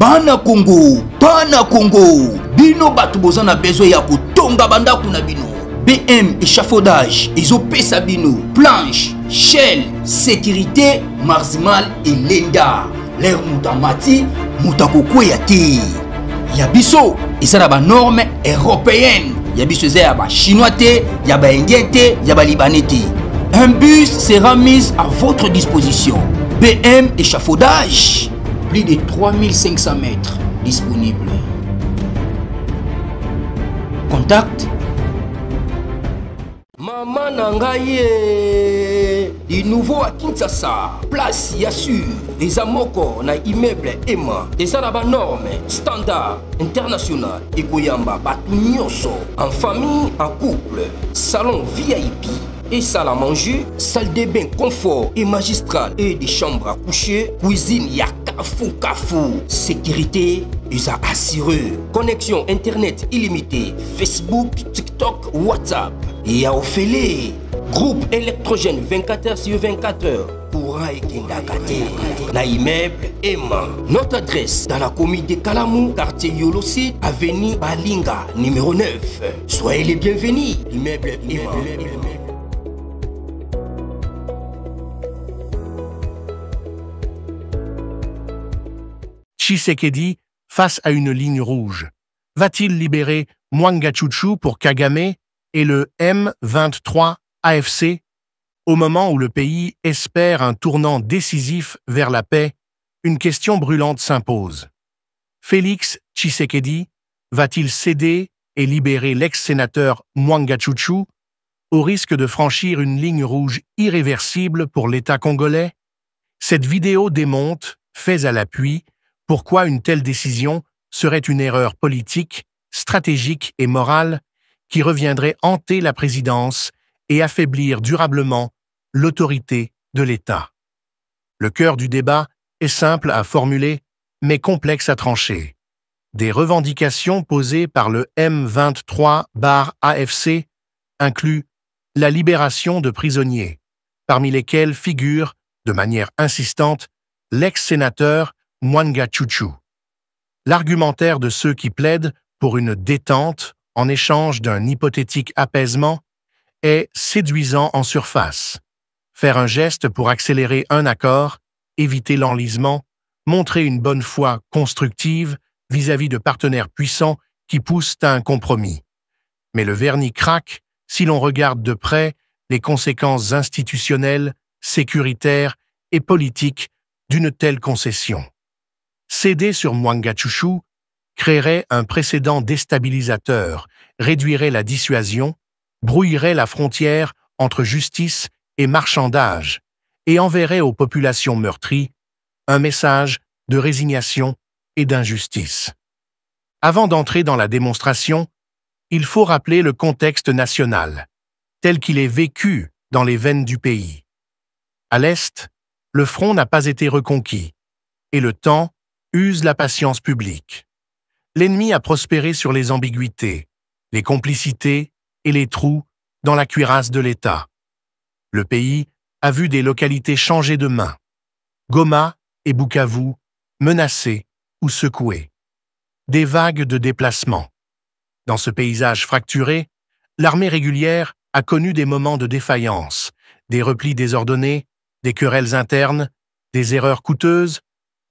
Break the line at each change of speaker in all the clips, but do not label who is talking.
Bana Congo, bino batu boza na besoin ya kotonga bandaku na bino. BM échafaudage, ezopesa bino, planche, shell, sécurité, marzimal et lenda. L'air mutamati, mutakokweya te. Yabiso, eza na ba norme européenne. Yabiso eza ya ba chinois te, ya ba indien te, ya ba libanais te. Un bus sera mis à votre disposition. BM échafaudage, plus de 3500 mètres disponibles. Contact Maman Nangaye, du nouveau à Kinshasa, place Yassur, les amoko na immeuble Emma, des arabes normes, standard, international, et Goyamba, Batunyoso, en famille, en couple, salon VIP. Et salle à manger, salle de bain confort et magistral et des chambres à coucher, cuisine Kafou, sécurité, ils a assuré. Connexion internet illimitée, Facebook, TikTok, WhatsApp. Et à Ophélie, groupe électrogène 24h/24h. Courant et Kendakate. La immeuble Emma. Notre adresse dans la commune de Kalamou, quartier Yolosi, avenue Balinga, numéro 9. Soyez les bienvenus. Immeuble Emma.
Tshisekedi face à une ligne rouge. Va-t-il libérer Mwangachuchu pour Kagame et le M23 AFC? Au moment où le pays espère un tournant décisif vers la paix, une question brûlante s'impose. Félix Tshisekedi va-t-il céder et libérer l'ex-sénateur Mwangachuchu au risque de franchir une ligne rouge irréversible pour l'État congolais? Cette vidéo démontre, faits à l'appui, pourquoi une telle décision serait une erreur politique, stratégique et morale qui reviendrait hanter la présidence et affaiblir durablement l'autorité de l'État. Le cœur du débat est simple à formuler, mais complexe à trancher. Des revendications posées par le M23/AFC incluent la libération de prisonniers, parmi lesquels figure, de manière insistante, l'ex-sénateur Mwangachuchu. L'argumentaire de ceux qui plaident pour une détente en échange d'un hypothétique apaisement est séduisant en surface. Faire un geste pour accélérer un accord, éviter l'enlisement, montrer une bonne foi constructive vis-à-vis de partenaires puissants qui poussent à un compromis. Mais le vernis craque si l'on regarde de près les conséquences institutionnelles, sécuritaires et politiques d'une telle concession. Céder sur Mwangachuchu créerait un précédent déstabilisateur, réduirait la dissuasion, brouillerait la frontière entre justice et marchandage et enverrait aux populations meurtries un message de résignation et d'injustice. Avant d'entrer dans la démonstration, il faut rappeler le contexte national, tel qu'il est vécu dans les veines du pays. À l'Est, le front n'a pas été reconquis, et le temps use la patience publique. L'ennemi a prospéré sur les ambiguïtés, les complicités et les trous dans la cuirasse de l'État. Le pays a vu des localités changer de main. Goma et Bukavu menacés ou secoués. Des vagues de déplacements. Dans ce paysage fracturé, l'armée régulière a connu des moments de défaillance, des replis désordonnés, des querelles internes, des erreurs coûteuses,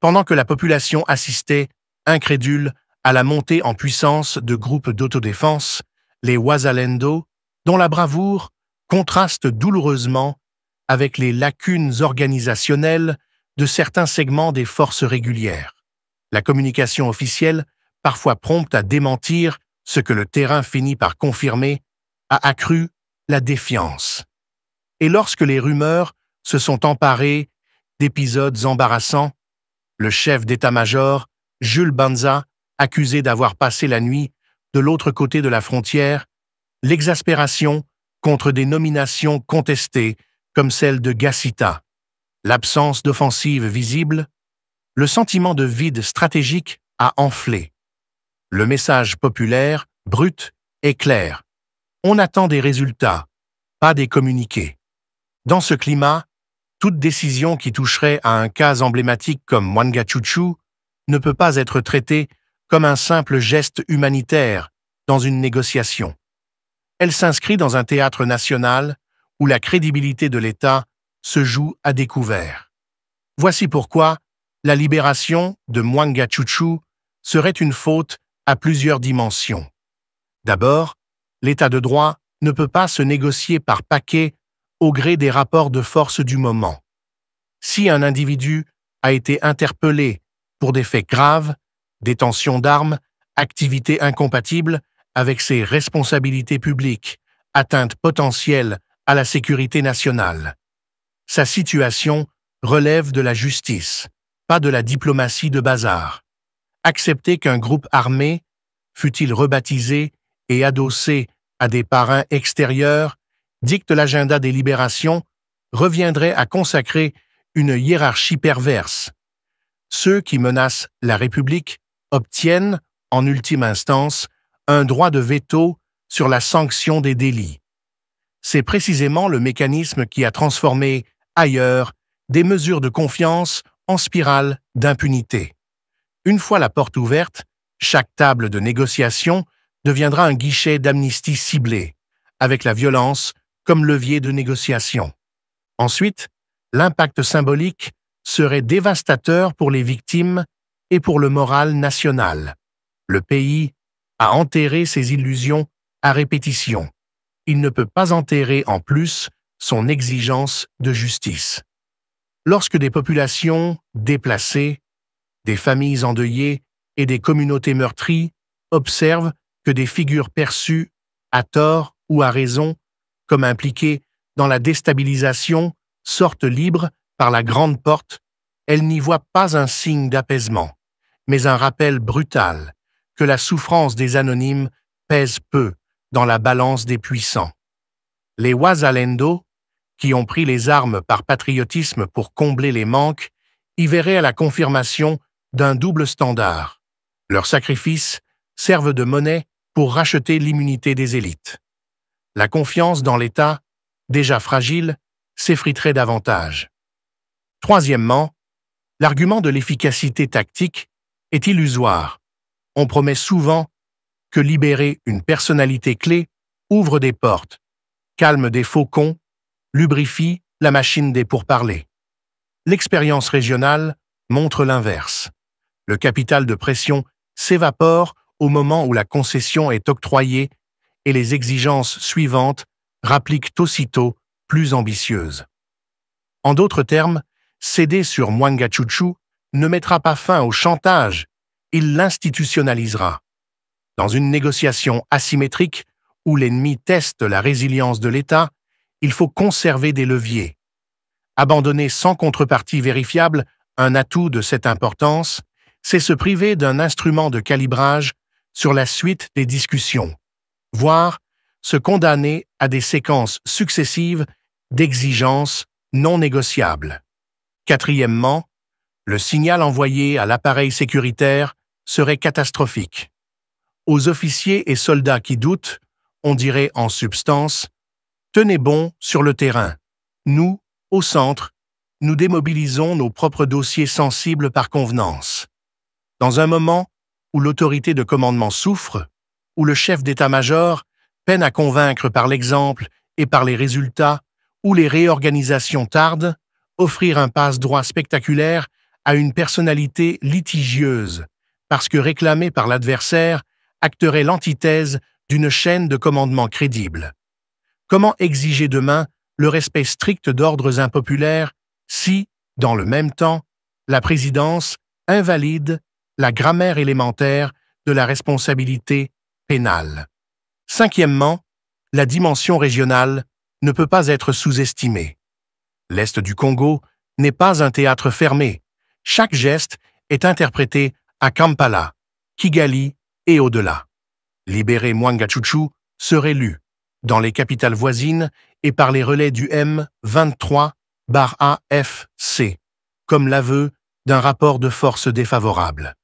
pendant que la population assistait, incrédule, à la montée en puissance de groupes d'autodéfense, les Wazalendo, dont la bravoure contraste douloureusement avec les lacunes organisationnelles de certains segments des forces régulières. La communication officielle, parfois prompte à démentir ce que le terrain finit par confirmer, a accru la défiance. Et lorsque les rumeurs se sont emparées d'épisodes embarrassants, le chef d'état-major, Jules Banza, accusé d'avoir passé la nuit de l'autre côté de la frontière, l'exaspération contre des nominations contestées comme celle de Gassita, l'absence d'offensive visible, le sentiment de vide stratégique a enflé. Le message populaire, brut et clair. On attend des résultats, pas des communiqués. Dans ce climat, toute décision qui toucherait à un cas emblématique comme Mwangachuchu ne peut pas être traitée comme un simple geste humanitaire dans une négociation. Elle s'inscrit dans un théâtre national où la crédibilité de l'État se joue à découvert. Voici pourquoi la libération de Mwangachuchu serait une faute à plusieurs dimensions. D'abord, l'État de droit ne peut pas se négocier par paquet au gré des rapports de force du moment. Si un individu a été interpellé pour des faits graves, détention d'armes, activités incompatibles avec ses responsabilités publiques, atteinte potentielle à la sécurité nationale, sa situation relève de la justice, pas de la diplomatie de bazar. Accepter qu'un groupe armé, fût-il rebaptisé et adossé à des parrains extérieurs, dicte l'agenda des libérations, reviendrait à consacrer une hiérarchie perverse. Ceux qui menacent la République obtiennent, en ultime instance, un droit de veto sur la sanction des délits. C'est précisément le mécanisme qui a transformé, ailleurs, des mesures de confiance en spirale d'impunité. Une fois la porte ouverte, chaque table de négociation deviendra un guichet d'amnistie ciblé, avec la violence comme levier de négociation. Ensuite, l'impact symbolique serait dévastateur pour les victimes et pour le moral national. Le pays a enterré ses illusions à répétition. Il ne peut pas enterrer en plus son exigence de justice. Lorsque des populations déplacées, des familles endeuillées et des communautés meurtries observent que des figures perçues, à tort ou à raison, comme impliquées dans la déstabilisation, sortent libres par la grande porte, elles n'y voient pas un signe d'apaisement, mais un rappel brutal que la souffrance des anonymes pèse peu dans la balance des puissants. Les Wazalendo, qui ont pris les armes par patriotisme pour combler les manques, y verraient la confirmation d'un double standard. Leurs sacrifices servent de monnaie pour racheter l'immunité des élites. La confiance dans l'État, déjà fragile, s'effriterait davantage. Troisièmement, l'argument de l'efficacité tactique est illusoire. On promet souvent que libérer une personnalité clé ouvre des portes, calme des faucons, lubrifie la machine des pourparlers. L'expérience régionale montre l'inverse. Le capital de pression s'évapore au moment où la concession est octroyée et les exigences suivantes rappliquent aussitôt plus ambitieuses. En d'autres termes, céder sur Mwangachuchu ne mettra pas fin au chantage, il l'institutionnalisera. Dans une négociation asymétrique où l'ennemi teste la résilience de l'État, il faut conserver des leviers. Abandonner sans contrepartie vérifiable un atout de cette importance, c'est se priver d'un instrument de calibrage sur la suite des discussions, voire se condamner à des séquences successives d'exigences non négociables. Quatrièmement, le signal envoyé à l'appareil sécuritaire serait catastrophique. Aux officiers et soldats qui doutent, on dirait en substance « Tenez bon sur le terrain. Nous, au centre, nous démobilisons nos propres dossiers sensibles par convenance. » Dans un moment où l'autorité de commandement souffre, où le chef d'état-major peine à convaincre par l'exemple et par les résultats, où les réorganisations tardent, offrir un passe-droit spectaculaire à une personnalité litigieuse, parce que réclamée par l'adversaire, acterait l'antithèse d'une chaîne de commandement crédible. Comment exiger demain le respect strict d'ordres impopulaires si, dans le même temps, la présidence invalide la grammaire élémentaire de la responsabilité pénale? Cinquièmement, la dimension régionale ne peut pas être sous-estimée. L'Est du Congo n'est pas un théâtre fermé. Chaque geste est interprété à Kampala, Kigali et au-delà. Libérer Mwangachuchu serait lu dans les capitales voisines et par les relais du M23/AFC, comme l'aveu d'un rapport de force défavorable.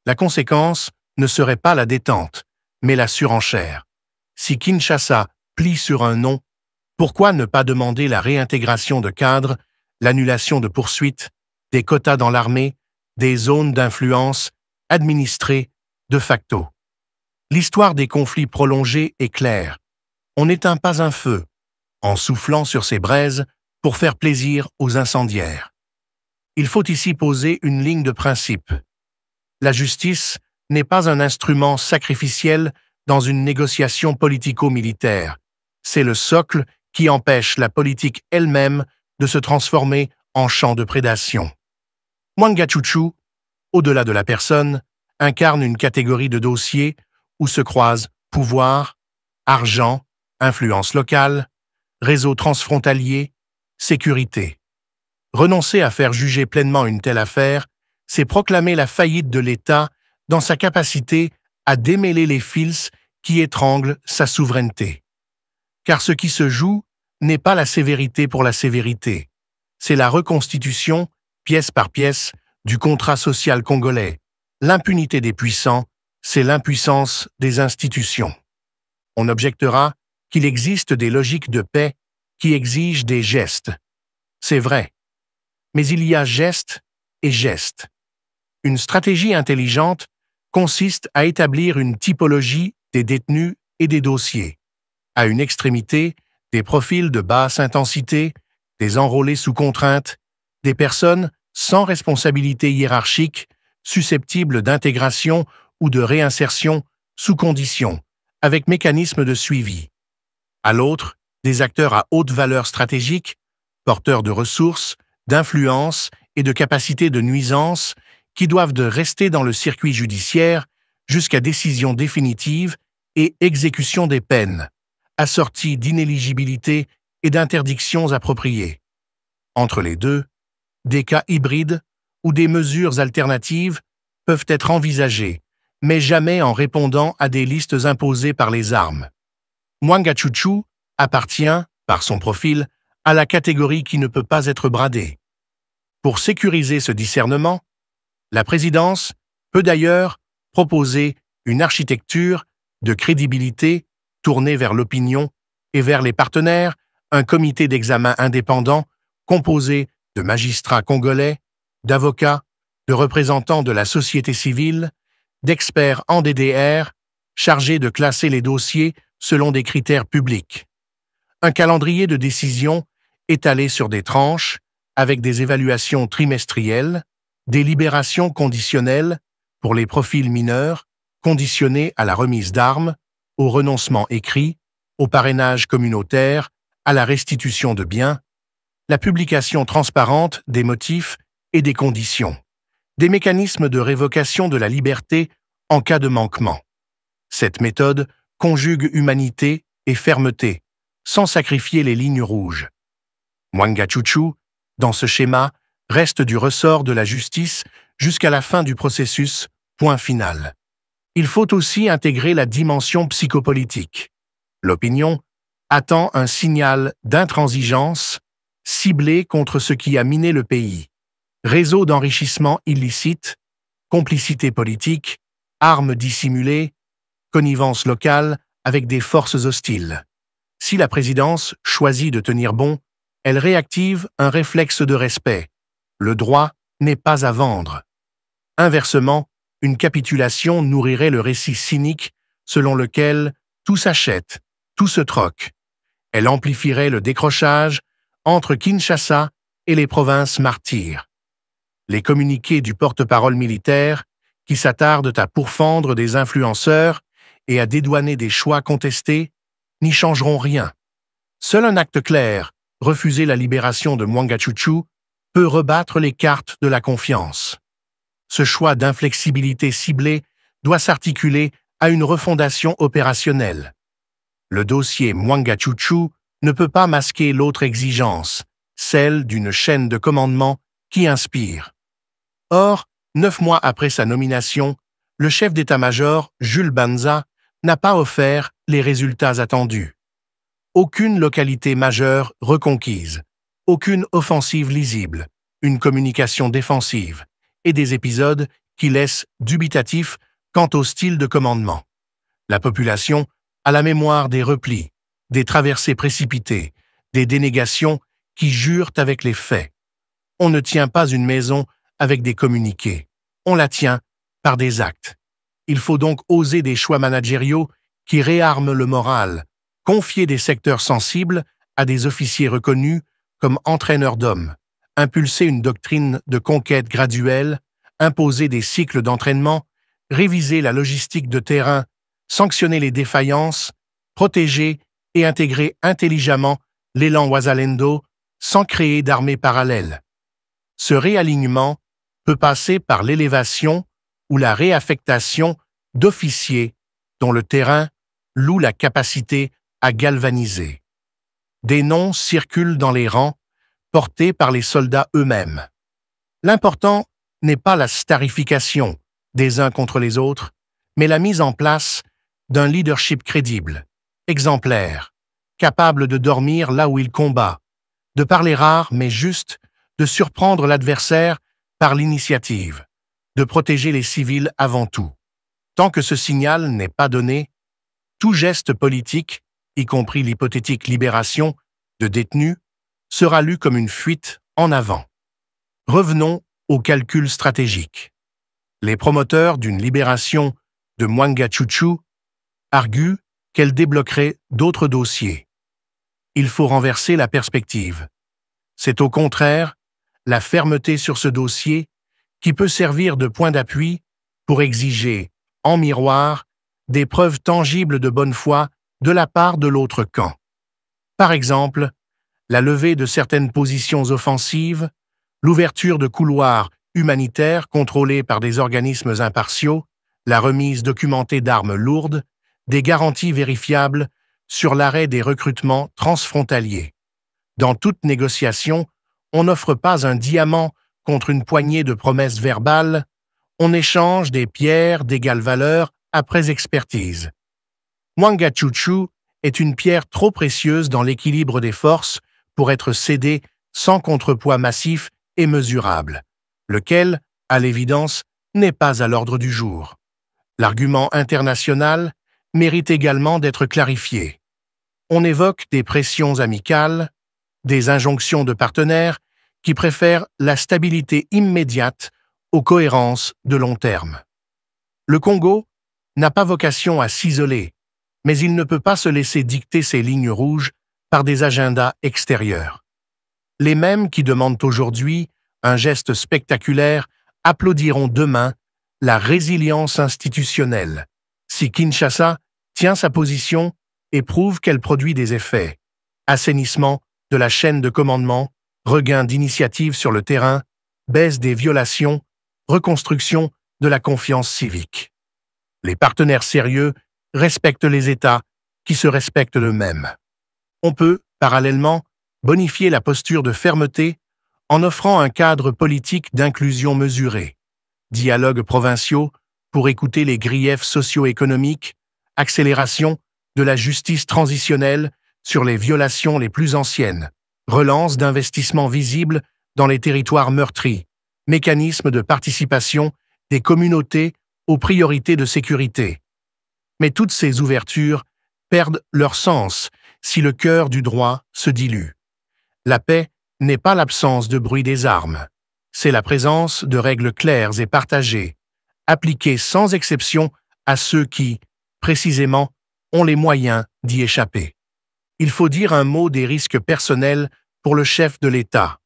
La conséquence ne serait pas la détente, mais la surenchère. Si Kinshasa plie sur un non, pourquoi ne pas demander la réintégration de cadres, l'annulation de poursuites, des quotas dans l'armée, des zones d'influence administrée de facto. L'histoire des conflits prolongés est claire. On n'éteint pas un feu en soufflant sur ses braises pour faire plaisir aux incendiaires. Il faut ici poser une ligne de principe. La justice n'est pas un instrument sacrificiel dans une négociation politico-militaire. C'est le socle qui empêche la politique elle-même de se transformer en champ de prédation. Mwanga Chuchu, au-delà de la personne, incarne une catégorie de dossiers où se croisent pouvoir, argent, influence locale, réseau transfrontalier, sécurité. Renoncer à faire juger pleinement une telle affaire, c'est proclamer la faillite de l'État dans sa capacité à démêler les fils qui étranglent sa souveraineté. Car ce qui se joue n'est pas la sévérité pour la sévérité, c'est la reconstitution, pièce par pièce, du contrat social congolais. L'impunité des puissants, c'est l'impuissance des institutions. On objectera qu'il existe des logiques de paix qui exigent des gestes. C'est vrai. Mais il y a geste et geste. Une stratégie intelligente consiste à établir une typologie des détenus et des dossiers. À une extrémité, des profils de basse intensité, des enrôlés sous contrainte, des personnes sans responsabilité hiérarchique, susceptibles d'intégration ou de réinsertion sous condition, avec mécanisme de suivi. À l'autre, des acteurs à haute valeur stratégique, porteurs de ressources, d'influence et de capacités de nuisance qui doivent rester dans le circuit judiciaire jusqu'à décision définitive et exécution des peines, assorties d'inéligibilité et d'interdictions appropriées. Entre les deux, des cas hybrides ou des mesures alternatives peuvent être envisagées, mais jamais en répondant à des listes imposées par les armes. Mwanga Chuchu appartient, par son profil, à la catégorie qui ne peut pas être bradée. Pour sécuriser ce discernement, la présidence peut d'ailleurs proposer une architecture de crédibilité tournée vers l'opinion et vers les partenaires, un comité d'examen indépendant composé de magistrats congolais, d'avocats, de représentants de la société civile, d'experts en DDR, chargés de classer les dossiers selon des critères publics. Un calendrier de décision étalé sur des tranches, avec des évaluations trimestrielles, des libérations conditionnelles pour les profils mineurs, conditionnés à la remise d'armes, au renoncement écrit, au parrainage communautaire, à la restitution de biens, la publication transparente des motifs et des conditions, des mécanismes de révocation de la liberté en cas de manquement. Cette méthode conjugue humanité et fermeté, sans sacrifier les lignes rouges. Mwanga Chuchu, dans ce schéma, reste du ressort de la justice jusqu'à la fin du processus, point final. Il faut aussi intégrer la dimension psychopolitique. L'opinion attend un signal d'intransigeance ciblé contre ce qui a miné le pays. Réseau d'enrichissement illicite, complicité politique, armes dissimulées, connivence locale avec des forces hostiles. Si la présidence choisit de tenir bon, elle réactive un réflexe de respect. Le droit n'est pas à vendre. Inversement, une capitulation nourrirait le récit cynique selon lequel tout s'achète, tout se troque. Elle amplifierait le décrochage entre Kinshasa et les provinces martyres. Les communiqués du porte-parole militaire, qui s'attardent à pourfendre des influenceurs et à dédouaner des choix contestés, n'y changeront rien. Seul un acte clair, refuser la libération de Mwanga Chuchu, peut rebattre les cartes de la confiance. Ce choix d'inflexibilité ciblée doit s'articuler à une refondation opérationnelle. Le dossier Mwanga Chuchu ne peut pas masquer l'autre exigence, celle d'une chaîne de commandement qui inspire. Or, 9 mois après sa nomination, le chef d'état-major, Jules Banza, n'a pas offert les résultats attendus. Aucune localité majeure reconquise, aucune offensive lisible, une communication défensive et des épisodes qui laissent dubitatifs quant au style de commandement. La population a la mémoire des replis, des traversées précipitées, des dénégations qui jurent avec les faits. On ne tient pas une maison avec des communiqués, on la tient par des actes. Il faut donc oser des choix managériaux qui réarment le moral, confier des secteurs sensibles à des officiers reconnus comme entraîneurs d'hommes, impulser une doctrine de conquête graduelle, imposer des cycles d'entraînement, réviser la logistique de terrain, sanctionner les défaillances, protéger et intégrer intelligemment l'élan Wazalendo sans créer d'armées parallèles. Ce réalignement peut passer par l'élévation ou la réaffectation d'officiers dont le terrain loue la capacité à galvaniser. Des noms circulent dans les rangs, portés par les soldats eux-mêmes. L'important n'est pas la starification des uns contre les autres, mais la mise en place d'un leadership crédible, exemplaire, capable de dormir là où il combat, de parler rare mais juste, de surprendre l'adversaire par l'initiative, de protéger les civils avant tout. Tant que ce signal n'est pas donné, tout geste politique, y compris l'hypothétique libération de détenus, sera lu comme une fuite en avant. Revenons au calcul stratégique. Les promoteurs d'une libération de Mwangachuchu arguent qu'elle débloquerait d'autres dossiers. Il faut renverser la perspective. C'est au contraire la fermeté sur ce dossier qui peut servir de point d'appui pour exiger, en miroir, des preuves tangibles de bonne foi de la part de l'autre camp. Par exemple, la levée de certaines positions offensives, l'ouverture de couloirs humanitaires contrôlés par des organismes impartiaux, la remise documentée d'armes lourdes, des garanties vérifiables sur l'arrêt des recrutements transfrontaliers. Dans toute négociation, on n'offre pas un diamant contre une poignée de promesses verbales, on échange des pierres d'égale valeur après expertise. Mwangachuchu est une pierre trop précieuse dans l'équilibre des forces pour être cédée sans contrepoids massif et mesurable, lequel, à l'évidence, n'est pas à l'ordre du jour. L'argument international mérite également d'être clarifié. On évoque des pressions amicales, des injonctions de partenaires qui préfèrent la stabilité immédiate aux cohérences de long terme. Le Congo n'a pas vocation à s'isoler, mais il ne peut pas se laisser dicter ses lignes rouges par des agendas extérieurs. Les mêmes qui demandent aujourd'hui un geste spectaculaire applaudiront demain la résilience institutionnelle, si Kinshasa tient sa position et prouve qu'elle produit des effets. Assainissement de la chaîne de commandement, regain d'initiative sur le terrain, baisse des violations, reconstruction de la confiance civique. Les partenaires sérieux respectent les États qui se respectent eux-mêmes. On peut, parallèlement, bonifier la posture de fermeté en offrant un cadre politique d'inclusion mesurée, dialogues provinciaux pour écouter les griefs socio-économiques, accélération de la justice transitionnelle sur les violations les plus anciennes, relance d'investissements visibles dans les territoires meurtris, mécanisme de participation des communautés aux priorités de sécurité. Mais toutes ces ouvertures perdent leur sens si le cœur du droit se dilue. La paix n'est pas l'absence de bruit des armes, c'est la présence de règles claires et partagées, appliquées sans exception à ceux qui, précisément, ont les moyens d'y échapper. Il faut dire un mot des risques personnels pour le chef de l'État.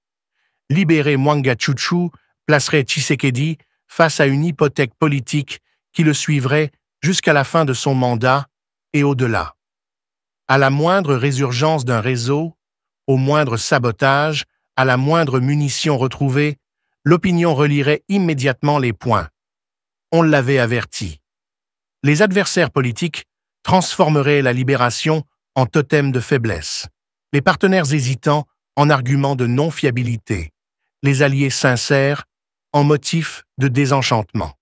Libérer Mwangachuchu placerait Tshisekedi face à une hypothèque politique qui le suivrait jusqu'à la fin de son mandat et au-delà. À la moindre résurgence d'un réseau, au moindre sabotage, à la moindre munition retrouvée, l'opinion relierait immédiatement les points. On l'avait averti. Les adversaires politiques transformeraient la libération en totem de faiblesse, les partenaires hésitants en argument de non-fiabilité, les alliés sincères en motif de désenchantement.